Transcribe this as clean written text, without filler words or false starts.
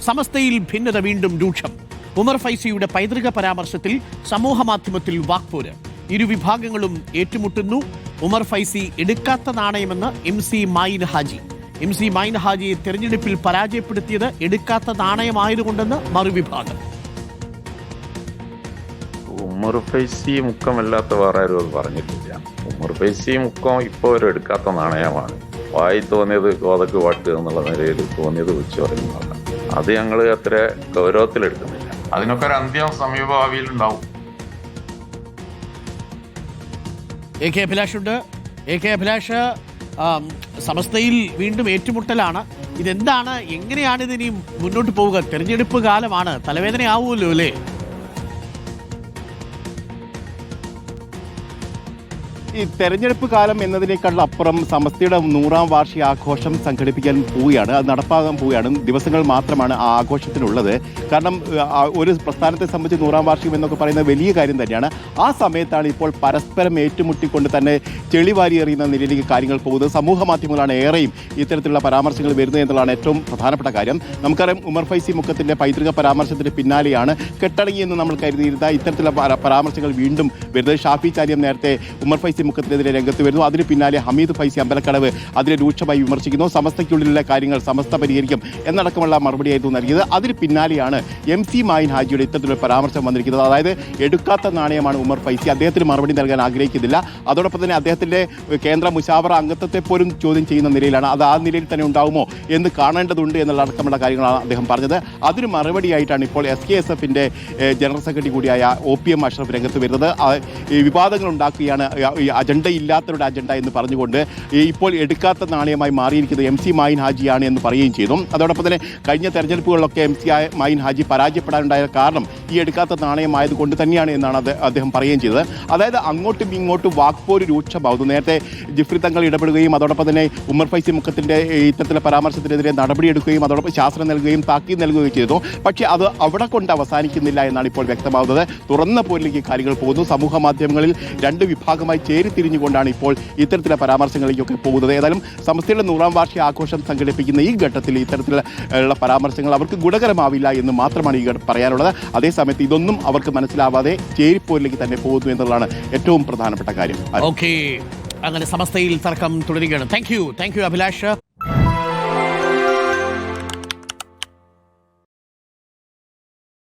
സമസ്തയിൽ ഭിന്നത വീണ്ടും രൂക്ഷം. ഉമർ ഫൈസിയുടെ പൈതൃക പരാമർശത്തിൽ സമൂഹമാധ്യമത്തിൽ വാക്പോര്. ഇരുവിഭാഗങ്ങളും ഏറ്റുമുട്ടുന്നു. ഉമർ ഫൈസി എടുക്കാത്ത നാണയമെന്ന് MC മായിൻ ഹാജി. MC മായിൻ ഹാജിയെ തെരഞ്ഞെടുപ്പിൽ പരാജയപ്പെടുത്തിയത് എടുക്കാത്ത നാണയമായതുകൊണ്ടെന്ന് മറുവിഭാഗം. ഉമർ ഫൈസി മുക്കമല്ലാത്ത വേറെ ആരും അത് പറഞ്ഞിട്ടില്ല. ഉമർ ഫൈസി മുക്കം ഇപ്പോൾ ഒരു എടുക്കാത്ത നാണയമാണ്. വായി തോന്നിയത് കോതക്ക് പാട്ട് എന്നുള്ള നിലയിൽ തോന്നിയത് വിളിച്ചു പറയുന്നതാണ്. അത് ഞങ്ങൾ അത്ര ഗൗരവത്തിലെടുക്കുന്നില്ല. അതിനൊക്കെ ഒരു അന്ത്യം സമീപഭാവിയിൽ ഉണ്ടാവും. AK അഭിലാഷുണ്ട്. AK അഭിലാഷ്, സമസ്തയിൽ വീണ്ടും ഏറ്റുമുട്ടലാണ്. ഇതെന്താണ്, എങ്ങനെയാണ് ഇതിനി മുന്നോട്ട് പോവുക? തെരഞ്ഞെടുപ്പ് കാലമാണ്, തലവേദനയാവുമല്ലോ അല്ലേ? ഈ തെരഞ്ഞെടുപ്പ് കാലം എന്നതിനേക്കാളും അപ്പുറം സമസ്തയുടെ 100ാം വാർഷിക ആഘോഷം സംഘടിപ്പിക്കാൻ പോവുകയാണ്. അത് നടപ്പാകാൻ പോവുകയാണ്. ദിവസങ്ങൾ മാത്രമാണ് ആ ആഘോഷത്തിനുള്ളത്. കാരണം ഒരു പ്രസ്ഥാനത്തെ സംബന്ധിച്ച് 100ാം വാർഷികം എന്നൊക്കെ പറയുന്നത് വലിയ കാര്യം തന്നെയാണ്. ആ സമയത്താണ് ഇപ്പോൾ പരസ്പരം ഏറ്റുമുട്ടിക്കൊണ്ട് തന്നെ ചെളിവാരി എറിയുന്ന നിലയിലേക്ക് കാര്യങ്ങൾ പോകുന്നത്. സമൂഹ മാധ്യമങ്ങളാണ് ഏറെയും ഇത്തരത്തിലുള്ള പരാമർശങ്ങൾ വരുന്നത് എന്നുള്ളതാണ് ഏറ്റവും പ്രധാനപ്പെട്ട കാര്യം. നമുക്കറിയാം, ഉമർ ഫൈസി മുക്കത്തിന്റെ പൈതൃക പരാമർശത്തിന് പിന്നാലെയാണ് കെട്ടടങ്ങി എന്ന് നമ്മൾ കരുതിയിരുന്ന ഇത്തരത്തിലുള്ള പരാമർശങ്ങൾ വീണ്ടും വരുന്നത്. ഷാഫി ചാലിയം നേരത്തെ ഉമർ ഫൈസി മുഖത്തിനെതിരെ രംഗത്ത് വരുന്നു. അതിന് പിന്നാലെ ഹമീദ് ഫൈസി അമ്പലക്കടവ് അതിനെ രൂക്ഷമായി വിമർശിക്കുന്നു. സമസ്തയ്ക്കുള്ളിലുള്ള കാര്യങ്ങൾ സമസ്ത പരിഹരിക്കും എന്നടക്കമുള്ള മറുപടിയായിരുന്നു നൽകിയത്. അതിന് പിന്നാലെയാണ് MC മായിൻ ഹാജിയുടെ ഇത്തരത്തിലുള്ള പരാമർശം വന്നിരിക്കുന്നത്. അതായത് എടുക്കാത്ത നാണയമാണ് ഉമർ ഫൈസി. അദ്ദേഹത്തിന് മറുപടി നൽകാൻ ആഗ്രഹിക്കുന്നില്ല. അതോടൊപ്പം തന്നെ അദ്ദേഹത്തിന്റെ കേന്ദ്ര മുശാവറ അംഗത്വത്തെ പോലും ചോദ്യം ചെയ്യുന്ന നിലയിലാണ്. അത് ആ നിലയിൽ തന്നെ ഉണ്ടാവുമോ എന്ന് കാണേണ്ടതുണ്ട് എന്നുള്ള അടക്കമുള്ള കാര്യങ്ങളാണ് അദ്ദേഹം പറഞ്ഞത്. അതിന് മറുപടിയായിട്ടാണ് ഇപ്പോൾ SKSFന്റെ ജനറൽ സെക്രട്ടറി കൂടിയായ OPM അഷ്റഫ് രംഗത്ത് വരുന്നത്. വിവാദങ്ങൾ ഉണ്ടാക്കുകയാണ് അജണ്ടയില്ലാത്തവരുടെ അജണ്ട എന്ന് പറഞ്ഞുകൊണ്ട് ഇപ്പോൾ എടുക്കാത്ത നാണയമായി മാറിയിരിക്കുന്നത് MC മായിൻ ഹാജിയാണ് എന്ന് പറയുകയും ചെയ്തു. അതോടൊപ്പം തന്നെ കഴിഞ്ഞ തെരഞ്ഞെടുപ്പുകളിലൊക്കെ MC മായിൻ ഹാജി പരാജയപ്പെടാനുണ്ടായ കാരണം ഈ എടുക്കാത്ത നാണയമായതുകൊണ്ട് തന്നെയാണ് എന്നാണ് അദ്ദേഹം പറയുകയും ചെയ്തത്. അതായത് അങ്ങോട്ടും ഇങ്ങോട്ടും വാക്പോര് രൂക്ഷമാവുന്നു. നേരത്തെ ജിഫ്രി തങ്ങൾ ഇടപെടുകയും അതോടൊപ്പം തന്നെ ഉമർ ഫൈസി മുഖത്തിന്റെ ഇത്തരത്തിലുള്ള പരാമർശത്തിനെതിരെ നടപടിയെടുക്കുകയും അതോടൊപ്പം ശാസ്ത്രം നൽകുകയും താക്കീത് നൽകുകയും ചെയ്തു. പക്ഷേ അത് അവിടെ കൊണ്ട് അവസാനിക്കുന്നില്ല എന്നാണ് ഇപ്പോൾ വ്യക്തമാവുന്നത്. തുറന്ന പോരിലേക്ക് കാര്യങ്ങൾ പോകുന്നു. സമൂഹ മാധ്യമങ്ങളിൽ രണ്ട് വിഭാഗമായി ചേരിതിരിഞ്ഞുകൊണ്ടാണ് ഇപ്പോൾ ഇത്തരത്തിലുള്ള പരാമർശങ്ങളിലേക്കൊക്കെ പോകുന്നത്. ഏതായാലും സമസ്തയുടെ 100ാം വാർഷിക ആഘോഷം സംഘടിപ്പിക്കുന്ന ഈ ഘട്ടത്തിൽ ഇത്തരത്തിലുള്ള പരാമർശങ്ങൾ അവർക്ക് ഗുണകരമാവില്ല എന്ന് മാത്രമാണ് ഈ പറയാനുള്ളത്. അതേസമയത്ത് ഇതൊന്നും അവർക്ക് മനസ്സിലാവാതെ ചേരിപ്പോരിലേക്ക് തന്നെ പോകുന്നു എന്നുള്ളതാണ് ഏറ്റവും പ്രധാനപ്പെട്ട കാര്യം. അങ്ങനെ സമസ്തയിൽ തർക്കം തുടരുകയാണ്. Thank you Abhilash.